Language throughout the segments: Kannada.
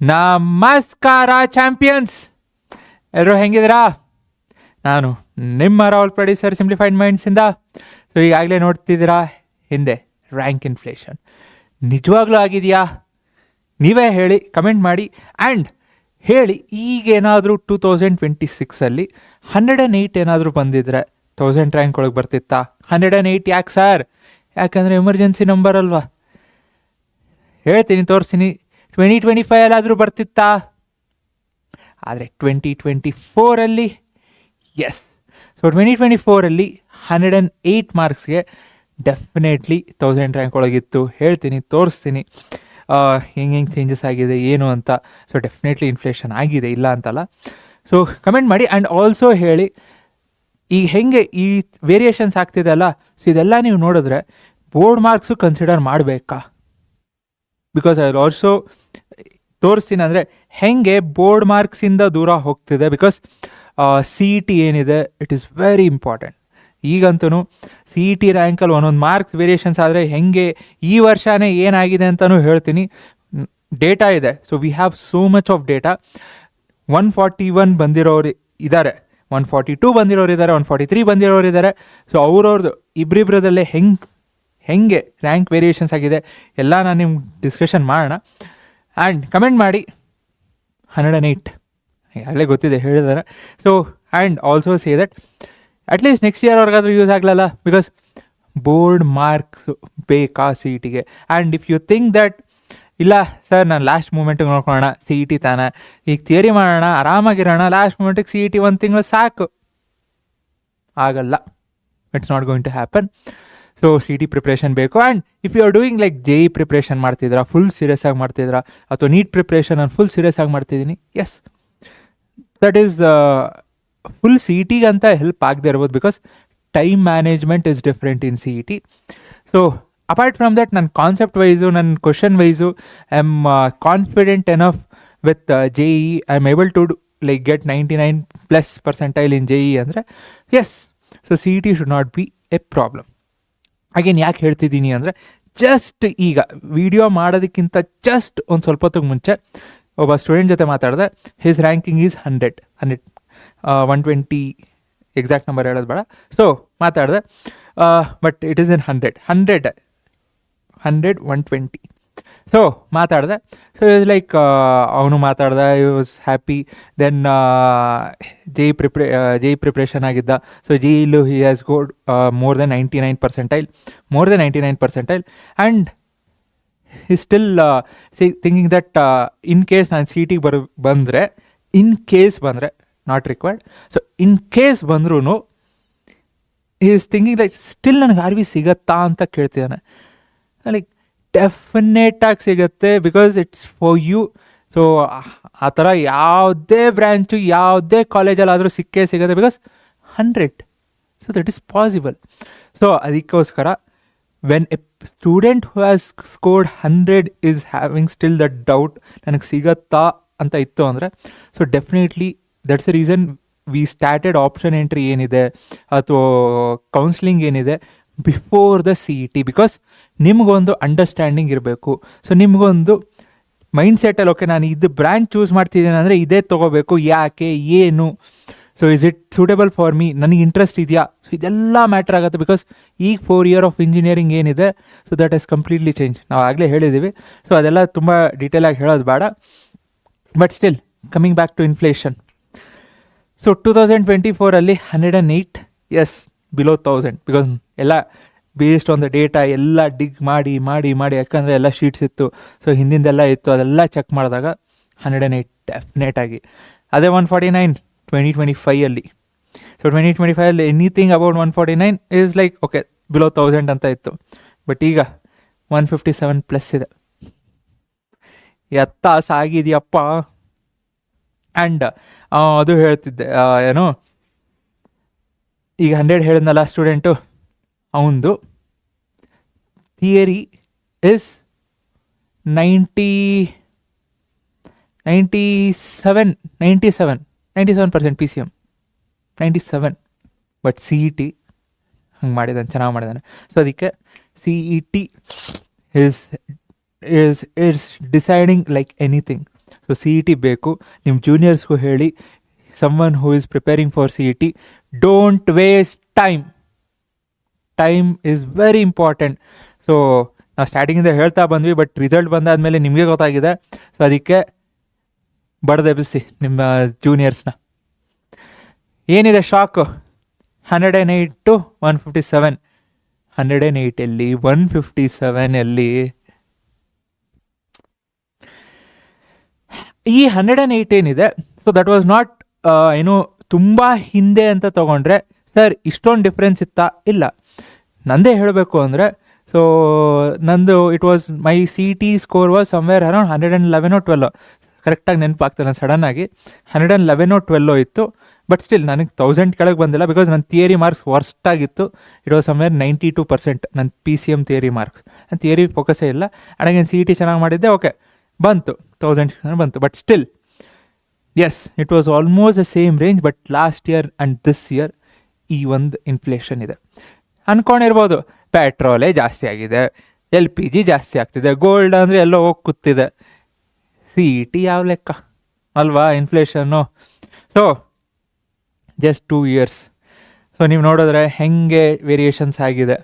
ನಮಸ್ಕಾರ ಚಾಂಪಿಯನ್ಸ್, ಎಲ್ಲರೂ ಹೆಂಗಿದ್ದೀರಾ? ನಾನು ನಿಮ್ಮ ರಾಹುಲ್ ಪ್ರೊಡ್ಯೂಸರ್ ಸಿಂಪ್ಲಿಫೈಡ್ ಮೈಂಡ್ಸಿಂದ. ಸೊ ಈಗಾಗಲೇ ನೋಡ್ತಿದ್ದೀರಾ ಹಿಂದೆ ರ್ಯಾಂಕ್ ಇನ್ಫ್ಲೇಷನ್ ನಿಜವಾಗ್ಲೂ ಆಗಿದೆಯಾ? ನೀವೇ ಹೇಳಿ, ಕಮೆಂಟ್ ಮಾಡಿ. ಆ್ಯಂಡ್ ಹೇಳಿ, ಈಗೇನಾದರೂ 2026 108 ಏನಾದರೂ ಬಂದಿದ್ರೆ 1000 ರ್ಯಾಂಕ್ ಒಳಗೆ ಬರ್ತಿತ್ತಾ? 108 ಯಾಕೆ ಸರ್? ಯಾಕಂದರೆ ಎಮರ್ಜೆನ್ಸಿ ನಂಬರ್ ಅಲ್ವಾ? ಹೇಳ್ತೀನಿ, ತೋರಿಸ್ತೀನಿ. 2025 ಬರ್ತಿತ್ತಾ? ಆದರೆ 2024 ಎಸ್. ಸೊ 2024 108 ಮಾರ್ಕ್ಸ್ಗೆ ಡೆಫಿನೆಟ್ಲಿ 1000 ರ್ಯಾಂಕ್ ಒಳಗಿತ್ತು. ಹೇಳ್ತೀನಿ, ತೋರಿಸ್ತೀನಿ ಹೆಂಗೆ ಚೇಂಜಸ್ ಆಗಿದೆ ಏನು ಅಂತ. ಸೊ ಡೆಫಿನೆಟ್ಲಿ ಇನ್ಫ್ಲೇಷನ್ ಆಗಿದೆ, ಇಲ್ಲ ಅಂತಲ್ಲ. ಸೊ ಕಮೆಂಟ್ ಮಾಡಿ. ಆ್ಯಂಡ್ ಆಲ್ಸೋ ಹೇಳಿ, ಈಗ ಹೆಂಗೆ ಈ ವೇರಿಯೇಷನ್ಸ್ ಆಗ್ತಿದೆ ಅಲ್ಲ, ಸೊ ಇದೆಲ್ಲ ನೀವು ನೋಡಿದ್ರೆ ಬೋರ್ಡ್ ಮಾರ್ಕ್ಸು ಕನ್ಸಿಡರ್ ಮಾಡಬೇಕಾ? ಬಿಕಾಸ್ ಐ ಆಲ್ಸೋ ತೋರಿಸ್ತೀನಿ ಅಂದರೆ ಹೆಂಗೆ ಬೋರ್ಡ್ ಮಾರ್ಕ್ಸಿಂದ ದೂರ ಹೋಗ್ತಿದೆ. ಬಿಕಾಸ್ CET ಏನಿದೆ, ಇಟ್ ಈಸ್ ವೆರಿ ಇಂಪಾರ್ಟೆಂಟ್. ಈಗಂತೂ CET ರ್ಯಾಂಕಲ್ಲಿ ಒಂದೊಂದು ಮಾರ್ಕ್ಸ್ ವೇರಿಯೇಷನ್ಸ್ ಆದರೆ ಹೆಂಗೆ ಈ ವರ್ಷನೇ ಏನಾಗಿದೆ ಅಂತಲೂ ಹೇಳ್ತೀನಿ. ಡೇಟಾ ಇದೆ. So we have so much of data. 141 ಬಂದಿರೋರು ಇದ್ದಾರೆ, 142 ಬಂದಿರೋರು ಇದ್ದಾರೆ, 143 ಬಂದಿರೋರು ಇದ್ದಾರೆ. ಸೊ ಅವ್ರವ್ರದ್ದು ಇಬ್ಬರಿಬ್ಬರದಲ್ಲೇ ಹೆಂಗೆ ರ್ಯಾಂಕ್ ವೇರಿಯೇಷನ್ಸ್ ಆಗಿದೆ ಎಲ್ಲ ನಾನು ನಿಮ್ಗೆ ಡಿಸ್ಕಷನ್ ಮಾಡೋಣ. ಆ್ಯಂಡ್ ಕಮೆಂಟ್ ಮಾಡಿ. 108 ಈಗಾಗಲೇ ಗೊತ್ತಿದೆ, ಹೇಳಿದ್ದಾರೆ. So and also say that at least next year ಅವ್ರಿಗಾದ್ರೂ ಯೂಸ್ ಆಗಲಲ್ಲ. ಬಿಕಾಸ್ ಬೋರ್ಡ್ ಮಾರ್ಕ್ಸ್ ಬೇಕಾ CETಗೆ? And if you think that ಇಲ್ಲ ಸರ್, ನಾನು ಲಾಸ್ಟ್ ಮೂಮೆಂಟಿಗೆ ನೋಡ್ಕೊಳ್ಳೋಣ, CET ತಾನೆ, ಈಗ ಥಿಯರಿ ಮಾಡೋಣ, ಆರಾಮಾಗಿರೋಣ, ಲಾಸ್ಟ್ ಮೂಮೆಂಟಿಗೆ CET 1 ತಿಂಗಳು ಸಾಕು, ಆಗಲ್ಲ. It's not going to happen. So CET preparation ಬೇಕು. And if you are doing like JEE preparation ಮಾಡ್ತಿದ್ರಾ, ಫುಲ್ ಸೀರಿಯಸ್ ಆಗಿ ಮಾಡ್ತಿದ್ರಾ, ಅಥವಾ ನೀಟ್ ಪ್ರಿಪ್ರೇಷನ್ ನಾನು ಫುಲ್ ಸೀರಿಯಸ್ ಆಗಿ ಮಾಡ್ತಿದ್ದೀನಿ, ಎಸ್, ದಟ್ ಈಸ್ ಫುಲ್ CETಗೆ ಅಂತ ಹೆಲ್ಪ್ ಆಗದೆ ಇರ್ಬೋದು. Because time management is different in CET. So apart from that, ನನ್ನ ಕಾನ್ಸೆಪ್ಟ್ ವೈಸು, ನನ್ನ question wise I am confident enough with JEE. I am able to like get 99+% in JEE ಅಂದರೆ yes. So CET should not be a problem. Again ಯಾಕೆ ಹೇಳ್ತಿದ್ದೀನಿ ಅಂದರೆ, ಜಸ್ಟ್ ಈಗ ವಿಡಿಯೋ ಮಾಡೋದಕ್ಕಿಂತ ಜಸ್ಟ್ ಒಂದು ಸ್ವಲ್ಪ ಹೊತ್ತಿಗೆ ಮುಂಚೆ ಒಬ್ಬ ಸ್ಟೂಡೆಂಟ್ ಜೊತೆ ಮಾತಾಡಿದೆ. His ranking is 100, 120 exact number ಹೇಳೋದು ಬೇಡ. ಸೊ ಮಾತಾಡಿದೆ, but it is in 100, 120. So ಮಾತಾಡಿದೆ. ಸೊ ಇಸ್ ಲೈಕ್ ಅವನು ಮಾತಾಡ್ದೆ, I was happy. Then JEE preparation ಆಗಿದ್ದ. ಸೊ JEEಲು he has got more than 99%. And ಈ still thinking that in case ನಾನು CETಗೆ ಬಂದರೆ, ಇನ್ ಕೇಸ್ ಬಂದರೆ, not required, so in case ಬಂದ್ರೂ ಈಸ್ ಥಿಂಕಿಂಗ್ ಲೈಕ್ ಸ್ಟಿಲ್ ನನಗೆ RV ಸಿಗತ್ತಾ ಅಂತ ಕೇಳ್ತಿದ್ದಾನೆ. ಲೈಕ್ ಡೆಫಿನೆಟಾಗಿ ಸಿಗುತ್ತೆ, because it's for you. So ಆ ಥರ ಯಾವುದೇ ಬ್ರ್ಯಾಂಚು ಯಾವುದೇ ಕಾಲೇಜಲ್ಲಾದರೂ ಸಿಗುತ್ತೆ, because 100. So that is possible. So ಅದಕ್ಕೋಸ್ಕರ when a student who has scored 100 is having still that doubt, ನನಗೆ ಸಿಗತ್ತಾ ಅಂತ ಇತ್ತು ಅಂದರೆ, so definitely that's the reason we started option entry ಏನಿದೆ ಅಥವಾ ಕೌನ್ಸ್ಲಿಂಗ್ ಏನಿದೆ ಬಿಫೋರ್ ದ CET. ಬಿಕಾಸ್ ನಿಮಗೊಂದು ಅಂಡರ್ಸ್ಟ್ಯಾಂಡಿಂಗ್ ಇರಬೇಕು. ಸೊ ನಿಮಗೊಂದು ಮೈಂಡ್ಸೆಟ್ಟಲ್ಲಿ, ಓಕೆ ನಾನು ಇದು ಬ್ರ್ಯಾಂಚ್ ಚೂಸ್ ಮಾಡ್ತಿದ್ದೀನಿ ಅಂದರೆ ಇದೇ ತೊಗೋಬೇಕು, ಯಾಕೆ, ಏನು, so is it suitable for me, ನನಗೆ ಇಂಟ್ರೆಸ್ಟ್ ಇದೆಯಾ, ಸೊ ಇದೆಲ್ಲ ಮ್ಯಾಟ್ರ್ ಆಗುತ್ತೆ. ಬಿಕಾಸ್ ಈಗ 4 year ಆಫ್ ಇಂಜಿನಿಯರಿಂಗ್ ಏನಿದೆ, so that is completely change. ನಾವು ಆಗಲೇ ಹೇಳಿದ್ದೀವಿ. ಸೊ ಅದೆಲ್ಲ ತುಂಬ ಡೀಟೇಲಾಗಿ ಹೇಳೋದು ಬೇಡ. But still coming back to inflation. So 2024 108, yes, below 1000. Because ಎಲ್ಲ ಬೇಸ್ಡ್ ಆನ್ ದ ಡೇಟಾ ಎಲ್ಲ ಡಿಗ್ ಮಾಡಿ ಮಾಡಿ ಮಾಡಿ, ಯಾಕಂದರೆ ಎಲ್ಲ ಶೀಟ್ಸ್ ಇತ್ತು. ಸೊ ಹಿಂದಿಂದೆಲ್ಲ ಇತ್ತು, ಅದೆಲ್ಲ ಚೆಕ್ ಮಾಡಿದಾಗ 108 ಡೆಫಿನೆಟಾಗಿ. ಅದೇ 149 2025. So 2025 anything about 149 is like okay, below 1000 ಅಂತ ಇತ್ತು. ಬಟ್ ಈಗ 157+ ಇದೆ. ಎತ್ತ ಸಾಗಿದೆಯಪ್ಪ. ಆ್ಯಂಡ್ ಅದು ಹೇಳ್ತಿದ್ದೆ, ಏನು ಈಗ 100 ಹೇಳಿದ್ನಲ್ಲ ಸ್ಟೂಡೆಂಟು, ಅವನದು theory is 97% PCM, 97. But CET ಹಂಗೆ ಮಾಡಿದ್ದಾನೆ, ಚೆನ್ನಾಗಿ ಮಾಡಿದ್ದಾನೆ. ಸೊ ಅದಕ್ಕೆ CET is deciding like anything. So C E T ಬೇಕು. ನಿಮ್ಮ ಜೂನಿಯರ್ಸ್ಗೂ ಹೇಳಿ, someone who is preparing for CET, don't waste time. Time is very important. So ನಾವು ಸ್ಟಾರ್ಟಿಂಗಿಂದ ಹೇಳ್ತಾ ಬಂದ್ವಿ, ಬಟ್ ರಿಸಲ್ಟ್ ಬಂದಾದಮೇಲೆ ನಿಮಗೆ ಗೊತ್ತಾಗಿದೆ. ಸೊ ಅದಕ್ಕೆ ಬಡ್ದೆಬ್ಬಿಸಿ ನಿಮ್ಮ ಜೂನಿಯರ್ಸ್ನ. ಏನಿದೆ ಶಾಕು? 108 to 157. 108 ಎಲ್ಲಿ, 157 ಎಲ್ಲಿ? ಈ 108 ಏನಿದೆ, ಸೊ ದಟ್ ವಾಸ್ ನಾಟ್ ಏನು ತುಂಬ ಹಿಂದೆ ಅಂತ ತೊಗೊಂಡ್ರೆ ಸರ್ ಇಷ್ಟೊಂದು ಡಿಫ್ರೆನ್ಸ್ ಇತ್ತಾ? ಇಲ್ಲ. ನಂದೇ ಹೇಳಬೇಕು ಅಂದರೆ, ಸೊ ನಂದು it was my C T score was somewhere around 111 or 12. ಕರೆಕ್ಟಾಗಿ ನೆನಪಾಗ್ತಾನೆ ಸಡನ್ನಾಗಿ. 111 or 12 ಇತ್ತು. ಬಟ್ ಸ್ಟಿಲ್ ನನಗೆ 1000 ಕೆಳಗೆ ಬಂದಿಲ್ಲ, ಬಿಕಾಸ್ ನನ್ನ ಥಿಯರಿ ಮಾರ್ಕ್ಸ್ ವರ್ಸ್ಟ್ ಆಗಿತ್ತು. ಇಟ್ ವಾಸ್ ಸಮ್ವೇರ್ 92% ನನ್ನ PCM ಥಿಯರಿ ಮಾರ್ಕ್ಸ್. ನನ್ನ ಥಿಯರಿ ಫೋಕಸ್ಸೇ ಇಲ್ಲ. ಅಡಗೇನು ಸಿ ಇ ಟಿ ಚೆನ್ನಾಗಿ ಮಾಡಿದ್ದೆ, ಓಕೆ ಬಂತು, 1000 ಬಂತು. But still yes, it was almost the same range. But last year and this year ಈ ಒಂದು ಇನ್ಫ್ಲೇಷನ್ ಇದೆ. ಅಂದ್ಕೊಂಡಿರ್ಬೋದು ಪೆಟ್ರೋಲೇ ಜಾಸ್ತಿ ಆಗಿದೆ, LPG ಜಾಸ್ತಿ ಆಗ್ತಿದೆ, ಗೋಲ್ಡ್ ಅಂದರೆ ಎಲ್ಲೋ ಹೋಗಿ ಕೂತಿದೆ. ಸಿ ಇ ಟಿ ಯಾವ ಲೆಕ್ಕ ಅಲ್ವಾ inflation? So just 2 years. So ನೀವು ನೋಡಿದ್ರೆ ಹೆಂಗೆ ವೇರಿಯೇಷನ್ಸ್ ಆಗಿದೆ,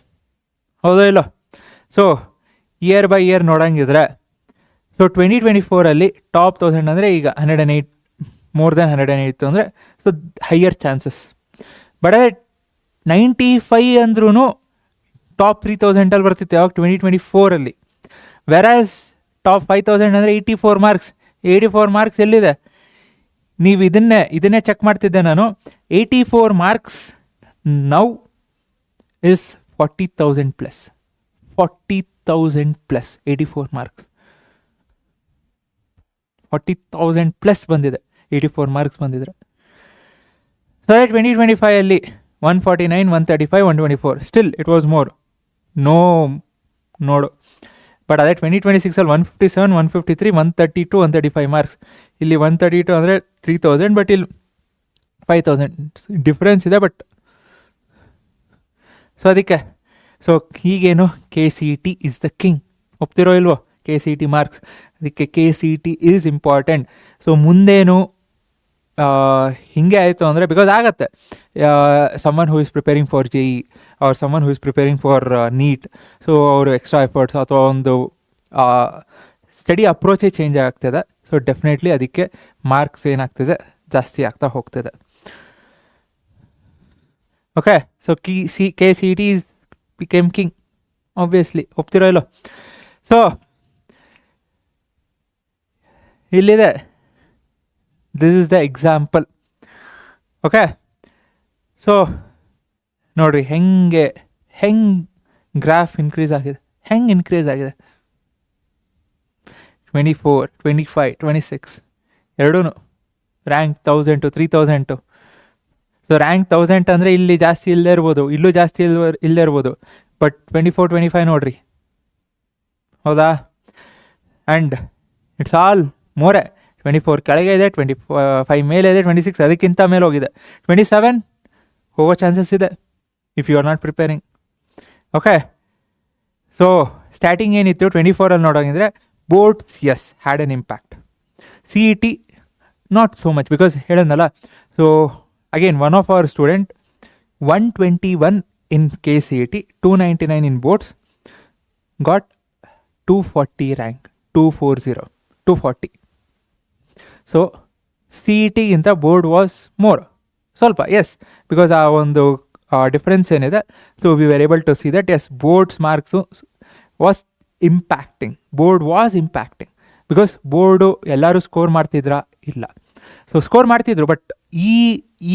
ಹೌದೋ ಇಲ್ಲೋ? ಸೊ ಇಯರ್ ಬೈ ಇಯರ್ ನೋಡೋಂಗಿದ್ರೆ, ಸೊ 2024 ಟಾಪ್ 1000 ಅಂದರೆ ಈಗ 108, ಮೋರ್ ದೆನ್ 108 ಅಂದರೆ ಸೊ ಹೈಯರ್ ಚಾನ್ಸಸ್. ಬಟ್ ಅದೇ 95 ಅಂದ್ರೂ ಟಾಪ್ 3000 ಬರ್ತಿತ್ತು ಯಾವಾಗ? 2024. ವೆರಾಸ್ ಟಾಪ್ 5000 ಅಂದರೆ 84 ಮಾರ್ಕ್ಸ್. 84 ಮಾರ್ಕ್ಸ್ ಎಲ್ಲಿದೆ? ನೀವು ಇದನ್ನೇ ಚೆಕ್ ಮಾಡ್ತಿದ್ದೆ ನಾನು. 84 marks now is 40,000 plus. 40,000 plus 84 marks. 40,000 plus ಬಂದಿದೆ 84 ಮಾರ್ಕ್ಸ್ ಬಂದಿದ್ರೆ. ಸೊ ಅದೇ 2025 149, 135, 124. Still it was more. ನೋಡು. ಬಟ್ ಅದೇ 2026 157, 153, 132, 135 ಮಾರ್ಕ್ಸ್. ಇಲ್ಲಿ 132 ಅಂದರೆ 3000, ಬಟ್ ಇಲ್ಲಿ 5000 ಡಿಫ್ರೆನ್ಸ್ ಇದೆ. ಬಟ್ ಸೊ ಅದಕ್ಕೆ ಸೊ ಹೀಗೇನು KCET ಈಸ್ ದ ಕಿಂಗ್. ಒಪ್ತಿರೋ ಇಲ್ವೋ? KCET marks. ಅದಕ್ಕೆ KCET ಈಸ್ ಇಂಪಾರ್ಟೆಂಟ್. ಸೊ ಮುಂದೇನು ಹಿಂಗೆ ಆಯಿತು ಅಂದರೆ, ಬಿಕಾಸ್ ಆಗತ್ತೆ, someone who is preparing for JEE or someone who is preparing for NEET, so ಅವರು ಎಕ್ಸ್ಟ್ರಾ ಎಫರ್ಟ್ಸ್ ಅಥವಾ ಒಂದು ಸ್ಟಡಿ ಅಪ್ರೋಚೇ ಚೇಂಜ್ ಆಗ್ತಿದೆ. ಸೊ ಡೆಫಿನೆಟ್ಲಿ ಅದಕ್ಕೆ ಮಾರ್ಕ್ಸ್ ಏನಾಗ್ತಿದೆ, ಜಾಸ್ತಿ ಆಗ್ತಾ ಹೋಗ್ತಿದೆ. Okay, so KCET is became king obviously. ಒಪ್ತಿರೋ ಇಲ್ಲೋ? ಸೊ ಇಲ್ಲಿದೆ, this is the example. Okay, so ನೋಡಿರಿ ಹೆಂಗೆ ಗ್ರಾಫ್ ಇನ್ಕ್ರೀಸ್ ಆಗಿದೆ. 24, 25, 26 ಎರಡೂ ರ್ಯಾಂಕ್ 1000 to 3000. ಸೊ ರ್ಯಾಂಕ್ 1000 ಅಂದರೆ ಇಲ್ಲಿ ಜಾಸ್ತಿ ಇಲ್ಲದೆ ಇರ್ಬೋದು, ಇಲ್ಲೂ ಜಾಸ್ತಿ ಇಲ್ಲದೆ ಇರ್ಬೋದು. ಬಟ್ 24, 25 ನೋಡ್ರಿ, ಹೌದಾ? ಆ್ಯಂಡ್ ಇಟ್ಸ್ ಆಲ್ ಮೋರೆ. 24 ಕೆಳಗೆ ಇದೆ, 25 ಮೇಲೆ ಇದೆ, 26 ಅದಕ್ಕಿಂತ ಮೇಲೆ ಹೋಗಿದೆ, 27 ಹೋಗೋ ಚಾನ್ಸಸ್ ಇದೆ if you are not preparing. Okay, so starting ಏನಿತ್ತು 24 ನೋಡೋಂಗಿದ್ರೆ, boards yes had an impact. CET not so much, because ಹೇಳೋದಲ್ಲ. So again one of our student 121 in KCET, 299 in boards, got 240 rank, 240. So CETಗಿಂತ ಬೋರ್ಡ್ ವಾಸ್ ಮೋರ್ ಸ್ವಲ್ಪ, ಎಸ್, ಬಿಕಾಸ್ ಆ ಒಂದು ಡಿಫ್ರೆನ್ಸ್ ಏನಿದೆ. So we were able to see that yes boards marks was impacting. Because board ಎಲ್ಲರೂ ಸ್ಕೋರ್ ಮಾಡ್ತಿದ್ರಾ? ಇಲ್ಲ. ಸೊ ಸ್ಕೋರ್ ಮಾಡ್ತಿದ್ರು, ಬಟ್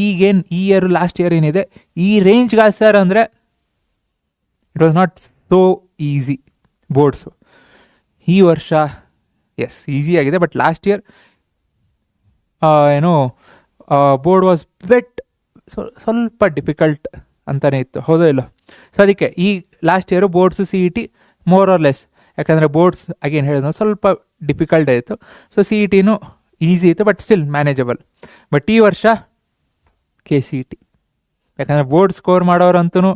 ಈಗೇನು ಈ ಇಯರ್ ಲಾಸ್ಟ್ ಇಯರ್ ಏನಿದೆ ಈ ರೇಂಜ್ಗೆ ಸರ್ ಅಂದರೆ it was not so easy boards. ಈ ವರ್ಷ ಎಸ್ ಈಸಿ ಆಗಿದೆ, ಬಟ್ ಲಾಸ್ಟ್ ಇಯರ್ ಏನೋ ಬೋರ್ಡ್ ವಾಸ್ ಸ್ವಲ್ಪ ಡಿಫಿಕಲ್ಟ್ ಅಂತಲೇ ಇತ್ತು, ಹೌದೋ ಇಲ್ಲೋ? ಸೊ ಅದಕ್ಕೆ ಈ last year boards CET more or less, ಯಾಕಂದರೆ ಬೋರ್ಡ್ಸ್ ಅಗೇನ್ ಹೇಳಿದ್ರು ಸ್ವಲ್ಪ ಡಿಫಿಕಲ್ಟ್ ಆಯಿತು. ಸೊ CETನೂ ಈಸಿ ಇತ್ತು, ಬಟ್ ಸ್ಟಿಲ್ ಮ್ಯಾನೇಜಬಲ್. ಬಟ್ ಈ ವರ್ಷ KCET, ಯಾಕಂದರೆ ಬೋರ್ಡ್ ಸ್ಕೋರ್ ಮಾಡೋರಂತೂ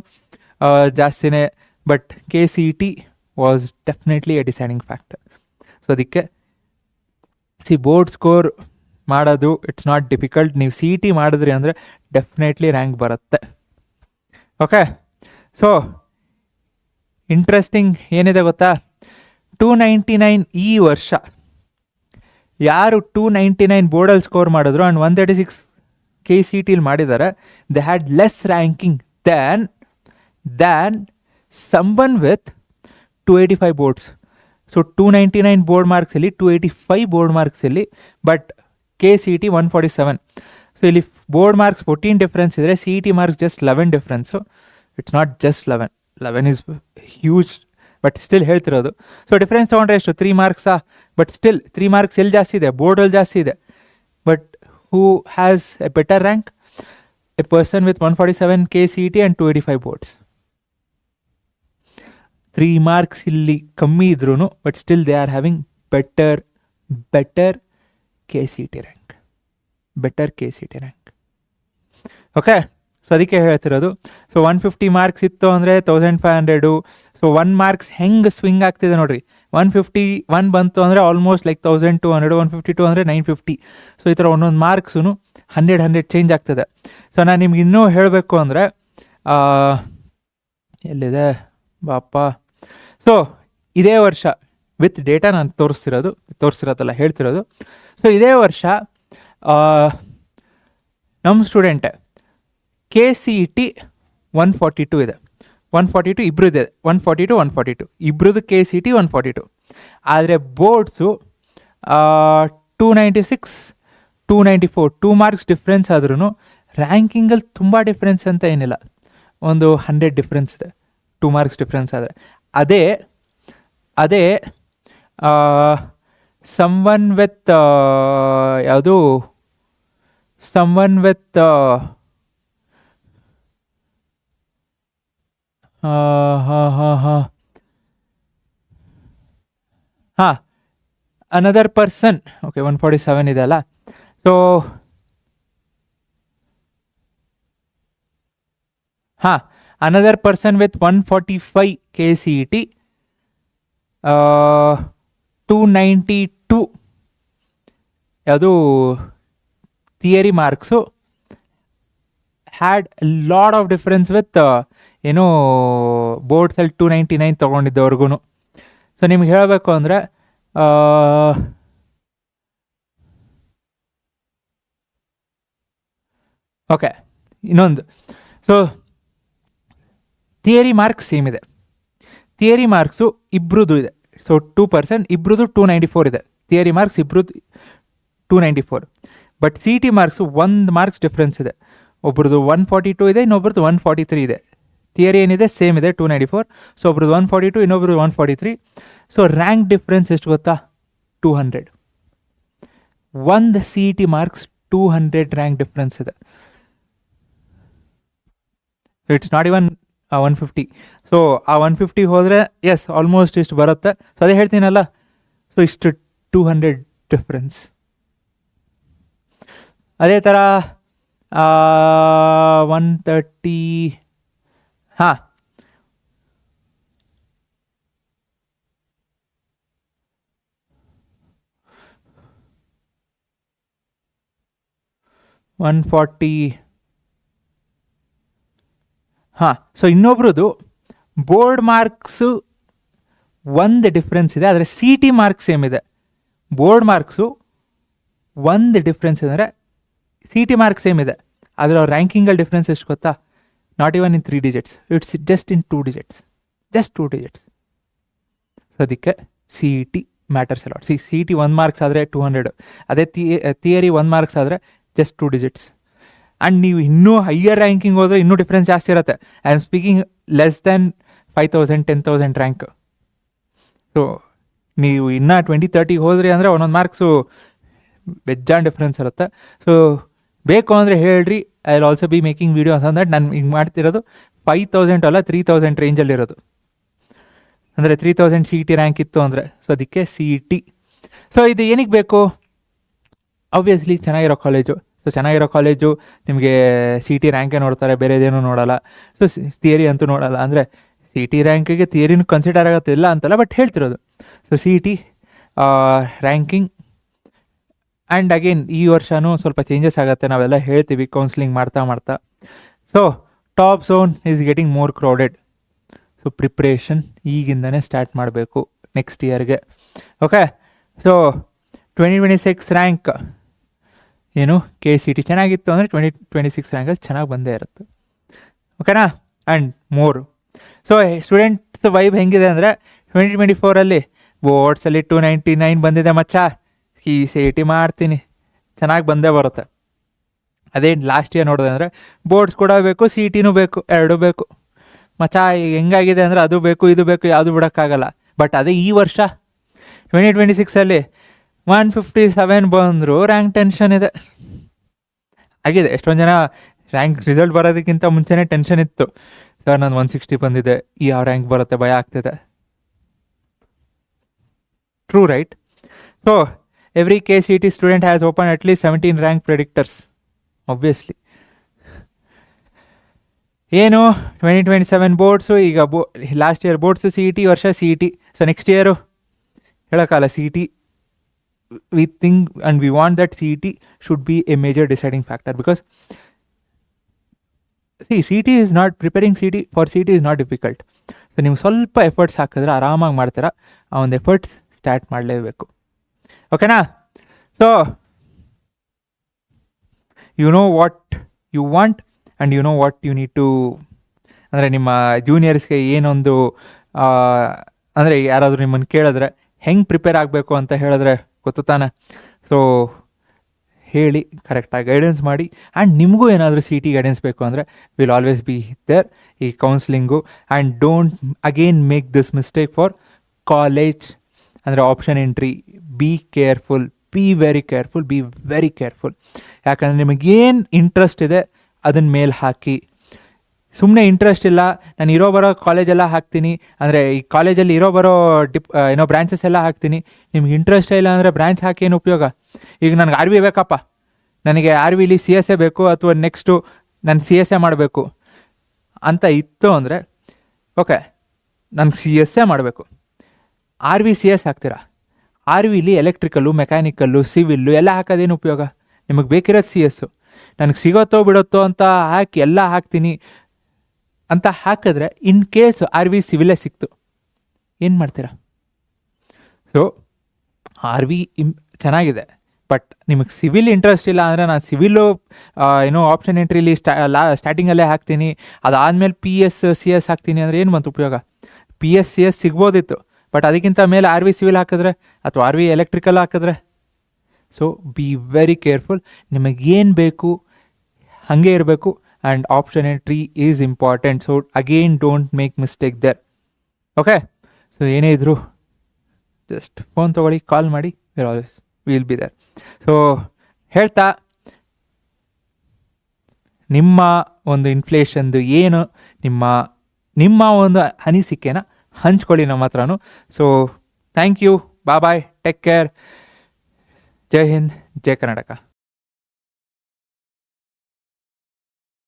ಜಾಸ್ತಿನೇ, but KCET was definitely A deciding factor. So ಅದಕ್ಕೆ ಬೋರ್ಡ್ ಸ್ಕೋರ್ ಮಾಡೋದು ಇಟ್ಸ್ ನಾಟ್ ಡಿಫಿಕಲ್ಟ್. ನೀವು ಸಿ ಇ ಟಿ ಮಾಡಿದ್ರಿ ಅಂದರೆ ಡೆಫಿನೆಟ್ಲಿ ರ್ಯಾಂಕ್ ಬರುತ್ತೆ. ಓಕೆ, ಸೊ ಇಂಟ್ರೆಸ್ಟಿಂಗ್ ಏನಿದೆ ಗೊತ್ತಾ, 299 ಈ ವರ್ಷ ಯಾರು 299 ಬೋರ್ಡಲ್ಲಿ ಸ್ಕೋರ್ ಮಾಡಿದ್ರು ಆ್ಯಂಡ್ 136 ಕೆ ಸಿ ಟಿಲಿ ಮಾಡಿದ್ದಾರೆ, they had less ranking than someone with 285 boards. So 299 board ಮಾರ್ಕ್ಸಲ್ಲಿ 285 ಬೋರ್ಡ್ ಮಾರ್ಕ್ಸಲ್ಲಿ, but K C T 147. So ಇಲ್ಲಿ ಬೋರ್ಡ್ ಮಾರ್ಕ್ಸ್ 14 ಡಿಫ್ರೆನ್ಸ್ ಇದ್ದರೆ C E T marks just 11 difference. It's not just 11 is huge, but still ಹೇಳ್ತಿರೋದು. ಸೊ ಡಿಫ್ರೆನ್ಸ್ ತೊಗೊಂಡ್ರೆ ಎಷ್ಟು, 3 ಮಾರ್ಕ್ಸಾ? ಬಟ್ ಸ್ಟಿಲ್ 3 ಮಾರ್ಕ್ಸ್ ಎಲ್ಲಿ ಜಾಸ್ತಿ ಇದೆ, ಬೋರ್ಡಲ್ಲಿ ಜಾಸ್ತಿ ಇದೆ. But who has A better rank? A person with 147 K C E T and 285 boards. 3 marks ಇಲ್ಲಿ ಕಮ್ಮಿ ಇದ್ರೂ but still they are having better K C T rank. Okay, so ಅದಕ್ಕೆ ಹೇಳ್ತಿರೋದು. ಸೊ 150 ಮಾರ್ಕ್ಸ್ ಇತ್ತು ಅಂದರೆ 1500. ಸೊ 1 ಮಾರ್ಕ್ಸ್ ಹೆಂಗೆ ಸ್ವಿಂಗ್ ಆಗ್ತಿದೆ ನೋಡ್ರಿ. 151 ಬಂತು ಅಂದರೆ ಆಲ್ಮೋಸ್ಟ್ ಲೈಕ್ 1200, 152 ಅಂದರೆ 950. ಸೊ ಈ ಥರ ಒಂದೊಂದು ಮಾರ್ಕ್ಸು 100 ಚೇಂಜ್ ಆಗ್ತದೆ. ಸೊ ನಾನು ನಿಮ್ಗೆ ಇನ್ನೂ ಹೇಳಬೇಕು ಅಂದರೆ ಎಲ್ಲಿದೆ ಬಾಪ. ಸೊ ಇದೇ ವರ್ಷ ವಿತ್ ಡೇಟಾ ನಾನು ತೋರಿಸ್ತಿರೋದಲ್ಲ ಹೇಳ್ತಿರೋದು. ಸೊ ಇದೇ ವರ್ಷ ನಮ್ಮ ಸ್ಟೂಡೆಂಟೆ ಕೆ ಸಿ ಇ ಟಿ 142 ಇದೆ, 142 ಇಬ್ರದ್ದು ಇದೆ, 142 ಇಬ್ರದ್ದು ಕೆ ಸಿ ಟಿ 142. ಆದರೆ ಬೋರ್ಡ್ಸು 296, 294 2 ಮಾರ್ಕ್ಸ್ ಡಿಫ್ರೆನ್ಸ್ ಆದ್ರೂ ರ್ಯಾಂಕಿಂಗಲ್ಲಿ ತುಂಬ ಡಿಫ್ರೆನ್ಸ್ ಅಂತ ಏನಿಲ್ಲ, ಒಂದು 100 ಡಿಫ್ರೆನ್ಸ್ ಇದೆ 2 ಮಾರ್ಕ್ಸ್ ಡಿಫ್ರೆನ್ಸ್ ಆದರೆ. ಅದೇ ಸಮ್ವನ್ ವಿತ್ ಯಾವುದು ಅನದರ್ ಪರ್ಸನ್, ಓಕೆ 147 ಇದೆ ಅಲ್ಲ. So another person with 145 K C E T, 292 ಯಾವುದು theory marks, had lot of difference with ಏನೋ ಬೋರ್ಡ್ಸಲ್ಲಿ 299 ತೊಗೊಂಡಿದ್ದವ್ರಿಗೂ. ಸೊ ನಿಮ್ಗೆ ಹೇಳಬೇಕು ಅಂದರೆ ಓಕೆ ಇನ್ನೊಂದು. ಸೊ ಥಿಯರಿ ಮಾರ್ಕ್ಸ್ ಸೇಮ್ ಇದೆ, ಥಿಯರಿ ಮಾರ್ಕ್ಸು ಇಬ್ರದ್ದು ಇದೆ. ಸೊ 2% ಇಬ್ರದ್ದು 294 ಇದೆ, ಥಿಯರಿ ಮಾರ್ಕ್ಸ್ ಇಬ್ರದ್ದು 294. But C T marks 1 marks difference ಇದೆ, ಒಬ್ರದ್ದು 142 ಇದೆ, ಇನ್ನೊಬ್ರದ್ದು 143 ಇದೆ. ಥಿಯರಿ ಏನಿದೆ ಸೇಮ್ ಇದೆ 294. ಸೊ ಒಬ್ರದ್ದು 142, ಇನ್ನೊಬ್ರದ್ದು 143. ಸೊ ರ್ಯಾಂಕ್ ಡಿಫ್ರೆನ್ಸ್ ಎಷ್ಟು ಗೊತ್ತಾ, 200. 1 C E T marks 200 rank difference ಇದೆ. It's not even 150. ಸೊ ಆ 150 ಹೋದರೆ ಎಸ್ ಆಲ್ಮೋಸ್ಟ್ ಇಷ್ಟು ಬರುತ್ತೆ. ಸೊ ಅದೇ ಹೇಳ್ತೀನಲ್ಲ, ಸೊ ಇಷ್ಟು 200 ಡಿಫ್ರೆನ್ಸ್. ಅದೇ ಥರ 130 140. ಸೊ ಇನ್ನೊಬ್ರದ್ದು ಬೋರ್ಡ್ ಮಾರ್ಕ್ಸು 1 ಡಿಫ್ರೆನ್ಸ್ ಇದೆ, ಆದರೆ ಸಿ ಟಿ ಮಾರ್ಕ್ಸ್ ಸೇಮ್ ಇದೆ. ಬೋರ್ಡ್ ಮಾರ್ಕ್ಸು 1 ಡಿಫ್ರೆನ್ಸ್ ಅಂದರೆ ಸಿ ಟಿ ಮಾರ್ಕ್ಸ್ ಸೇಮ್ ಇದೆ, ಆದರೆ ಅವ್ರ ರ್ಯಾಂಕಿಂಗಲ್ಲಿ ಡಿಫ್ರೆನ್ಸ್ ಎಷ್ಟು ಗೊತ್ತಾ, not even in 3 digits, it's just in 2 digits. So ಅದಕ್ಕೆ C E T matters a lot. C E T 1 marks ಆದರೆ 200, ಅದೇ ಥಿಯರಿ 1 ಮಾರ್ಕ್ಸ್ ಆದರೆ ಜಸ್ಟ್ 2 digits. ಆ್ಯಂಡ್ ನೀವು ಇನ್ನೂ ಹೈಯರ್ ರ್ಯಾಂಕಿಂಗ್ ಹೋದರೆ ಇನ್ನೂ ಡಿಫ್ರೆನ್ಸ್ ಜಾಸ್ತಿ ಇರುತ್ತೆ. I am speaking less then 5000, 10,000 rank. So ನೀವು ಇನ್ನೂ 20-30 ಹೋದ್ರಿ ಅಂದರೆ ಒಂದೊಂದು ಮಾರ್ಕ್ಸು ಬೆಜ್ಜಾನ್ ಡಿಫ್ರೆನ್ಸ್ ಇರುತ್ತೆ. ಸೊ ಬೇಕು ಅಂದರೆ ಹೇಳ್ರಿ, I will also be making videos on that. ನಾನು ಹಿಂಗೆ ಮಾಡ್ತಿರೋದು 5000 ಅಲ್ಲ 3000 ರೇಂಜಲ್ಲಿರೋದು, ಅಂದರೆ 3000 ಸಿ ಇ ಟಿ ರ್ಯಾಂಕ್ ಇತ್ತು ಅಂದರೆ. ಸೊ ಅದಕ್ಕೆ ಸಿ ಇ ಟಿ. ಸೊ ಇದು ಏನಕ್ಕೆ ಬೇಕು, ಆಬ್ವಿಯಸ್ಲಿ ಚೆನ್ನಾಗಿರೋ ಕಾಲೇಜು. ಸೊ ಚೆನ್ನಾಗಿರೋ ಕಾಲೇಜು ನಿಮಗೆ ಸಿ ಇ ಟಿ ರ್ಯಾಂಕೇ ನೋಡ್ತಾರೆ, ಬೇರೆದೇನೂ ನೋಡೋಲ್ಲ. ಸೊ ಥಿಯರಿ ಅಂತೂ ನೋಡೋಲ್ಲ. ಅಂದರೆ ಸಿ ಇ ಟಿ ರ್ಯಾಂಕಿಗೆ ಥಿಯರಿನೂ ಕನ್ಸಿಡರ್ ಆಗುತ್ತಿಲ್ಲ ಅಂತಲ್ಲ, ಬಟ್ ಹೇಳ್ತಿರೋದು. So C E T ranking and again ಈ ವರ್ಷವೂ ಸ್ವಲ್ಪ ಚೇಂಜಸ್ ಆಗುತ್ತೆ, ನಾವೆಲ್ಲ ಹೇಳ್ತೀವಿ ಕೌನ್ಸಿಲಿಂಗ್ ಮಾಡ್ತಾ ಮಾಡ್ತಾ. So top zone is getting more crowded. So preparation ಈಗಿಂದನೇ ಸ್ಟಾರ್ಟ್ ಮಾಡಬೇಕು ನೆಕ್ಸ್ಟ್ ಇಯರ್ಗೆ. ಓಕೆ, ಸೊ 2026 ರ್ಯಾಂಕ್ ಏನು KCET ಚೆನ್ನಾಗಿತ್ತು ಅಂದರೆ 2026 ರ್ಯಾಂಕಲ್ಲಿ ಚೆನ್ನಾಗಿ ಬಂದೇ ಇರುತ್ತೆ. ಓಕೆನಾ? And more so students vibe ಹೆಂಗಿದೆ ಅಂದರೆ 2024 ಬೋರ್ಡ್ಸಲ್ಲಿ 299 ಬಂದಿದೆ ಮಚ್ಚ, ಈ CET ಮಾಡ್ತೀನಿ, ಚೆನ್ನಾಗಿ ಬಂದೇ ಬರುತ್ತೆ. ಅದೇ ಲಾಸ್ಟ್ ಇಯರ್ ನೋಡಿದೆ ಅಂದರೆ ಬೋರ್ಡ್ಸ್ ಕೂಡ ಬೇಕು, CETನೂ ಬೇಕು, ಎರಡೂ ಬೇಕು ಮಚ್ಚ. ಈಗ ಹೆಂಗಾಗಿದೆ ಅಂದರೆ ಅದು ಬೇಕು ಇದು ಬೇಕು, ಯಾವುದು ಬಿಡೋಕ್ಕಾಗಲ್ಲ. ಬಟ್ ಅದೇ ಈ ವರ್ಷ 2026 157 ಬಂದರೂ ರ್ಯಾಂಕ್ ಟೆನ್ಷನ್ ಇದೆ ಆಗಿದೆ. ಎಷ್ಟೊಂದು ಜನ ರ್ಯಾಂಕ್ ರಿಸಲ್ಟ್ ಬರೋದಕ್ಕಿಂತ ಮುಂಚೆನೇ ಟೆನ್ಷನ್ ಇತ್ತು, ಸರ್ ನಾನು 160 ಬಂದಿದೆ, ಈ ಯಾವ ರ್ಯಾಂಕ್ ಬರುತ್ತೆ ಭಯ ಆಗ್ತಿದೆ. True right? So every KCET student has open at least 17 rank predictors. Obviously ಏನು 2027 ಬೋರ್ಡ್ಸು, ಈಗ ಲಾಸ್ಟ್ ಇಯರ್ ಬೋರ್ಡ್ಸು CET, ವರ್ಷ CET. ಸೊ ನೆಕ್ಸ್ಟ್ ಇಯರು ಹೇಳೋಕ್ಕಲ್ಲ, CET we think and we want that CET should be a major deciding factor, because see CET is not preparing for CET is not difficult. So ನೀವು ಸ್ವಲ್ಪ ಎಫರ್ಟ್ಸ್ ಹಾಕಿದ್ರೆ ಆರಾಮಾಗಿ ಮಾಡ್ತೀರಾ. ಆ ಒಂದು ಎಫರ್ಟ್ಸ್ ಸ್ಟಾರ್ಟ್ ಮಾಡಲೇಬೇಕು. ಓಕೆನಾ? So you know what you want and you know what you need to, ಅಂದರೆ ನಿಮ್ಮ ಜೂನಿಯರ್ಸ್ಗೆ ಏನೊಂದು ಅಂದರೆ ಯಾರಾದರೂ ನಿಮ್ಮನ್ನು ಕೇಳಿದ್ರೆ ಹೆಂಗೆ ಪ್ರಿಪೇರ್ ಆಗಬೇಕು ಅಂತ ಹೇಳಿದ್ರೆ ಗೊತ್ತು ತಾನೆ. ಸೊ ಹೇಳಿ, ಕರೆಕ್ಟಾಗಿ ಗೈಡೆನ್ಸ್ ಮಾಡಿ. ಆ್ಯಂಡ್ ನಿಮಗೂ ಏನಾದರೂ CET ಗೈಡೆನ್ಸ್ ಬೇಕು ಅಂದರೆ ವಿಲ್ ಆಲ್ವೇಸ್ ಬಿ ದೇರ್ ಈ counselling. And don't again make this mistake for college, ಅಂದರೆ option entry. Be careful, be very careful. ಯಾಕಂದರೆ ನಿಮಗೇನು ಇಂಟ್ರೆಸ್ಟ್ ಇದೆ ಅದನ್ನ ಮೇಲೆ ಹಾಕಿ. ಸುಮ್ಮನೆ ಇಂಟ್ರೆಸ್ಟ್ ಇಲ್ಲ, ನಾನು ಇರೋ ಬರೋ ಕಾಲೇಜೆಲ್ಲ ಹಾಕ್ತೀನಿ ಅಂದರೆ ಈ ಕಾಲೇಜಲ್ಲಿ ಇರೋ ಬರೋ ಬ್ರಾಂಚಸ್ ಎಲ್ಲ ಹಾಕ್ತೀನಿ, ನಿಮ್ಗೆ ಇಂಟ್ರೆಸ್ಟೇ ಇಲ್ಲ ಅಂದರೆ ಬ್ರಾಂಚ್ ಹಾಕಿ ಏನು ಉಪಯೋಗ? ಈಗ ನನಗೆ RV ಬೇಕಪ್ಪ, ನನಗೆ RVಲಿ CSA ಬೇಕು, ಅಥವಾ ನೆಕ್ಸ್ಟು ನಾನು CSA ಮಾಡಬೇಕು ಅಂತ ಇತ್ತು ಅಂದರೆ ಓಕೆ, ನನಗೆ CSA ಮಾಡಬೇಕು, RV CS ಹಾಕ್ತೀರಾ. RVಲಿ ಎಲೆಕ್ಟ್ರಿಕಲ್ಲು, ಮೆಕ್ಯಾನಿಕಲ್ಲು, ಸಿವಿಲ್ಲು ಎಲ್ಲ ಹಾಕೋದೇನು ಉಪಯೋಗ? ನಿಮಗೆ ಬೇಕಿರೋದು CS. ನನಗೆ ಸಿಗೋತ್ತೋ ಬಿಡುತ್ತೋ ಅಂತ ಹಾಕಿ ಎಲ್ಲ ಹಾಕ್ತೀನಿ ಅಂತ ಹಾಕಿದ್ರೆ ಇನ್ ಕೇಸ್ RV ಸಿವಿಲೇ ಸಿಕ್ತು ಏನು ಮಾಡ್ತೀರಾ? ಸೊ RV ಚೆನ್ನಾಗಿದೆ, ಬಟ್ ನಿಮಗೆ ಸಿವಿಲ್ ಇಂಟ್ರೆಸ್ಟ್ ಇಲ್ಲ ಅಂದರೆ ನಾನು ಸಿವಿಲ್ಲು ಆಪ್ಷನ್ ಎಂಟ್ರಿಲಿ ಸ್ಟಾರ್ಟಿಂಗಲ್ಲೇ ಹಾಕ್ತೀನಿ, ಅದಾದಮೇಲೆ PS CS ಹಾಕ್ತೀನಿ ಅಂದರೆ ಏನು ಬಂತು ಉಪಯೋಗ? PS CS ಸಿಗ್ಬೋದಿತ್ತು, ಬಟ್ ಅದಕ್ಕಿಂತ ಮೇಲೆ RV ಸಿವಿಲ್ ಹಾಕಿದ್ರೆ ಅಥವಾ RV ಎಲೆಕ್ಟ್ರಿಕಲ್ ಹಾಕಿದ್ರೆ. ಸೊ ಬಿ ವೆರಿ ಕೇರ್ಫುಲ್, ನಿಮಗೇನು ಬೇಕು ಹಾಗೆ ಇರಬೇಕು. And option entry is important. So again don't make mistake there. Okay, so ಏನೇ ಇದ್ದರೂ ಜಸ್ಟ್ ಫೋನ್ ತೊಗೊಳ್ಳಿ, ಕಾಲ್ ಮಾಡಿ, ವಿಲ್ ಬಿ ದೇರ್. ಸೊ ಹೇಳ್ತಾ ನಿಮ್ಮ ಒಂದು ಇನ್ಫ್ಲೇಷನ್ದು ಏನು ನಿಮ್ಮ ಒಂದು ಅನಿಸಿಕೆನ ಹಂಚ್ಕೊಳ್ಳಿ ನಮ್ಮ ಹತ್ರನೂ. So thank you, bye, take care, Jai Hind, Jai Karnataka.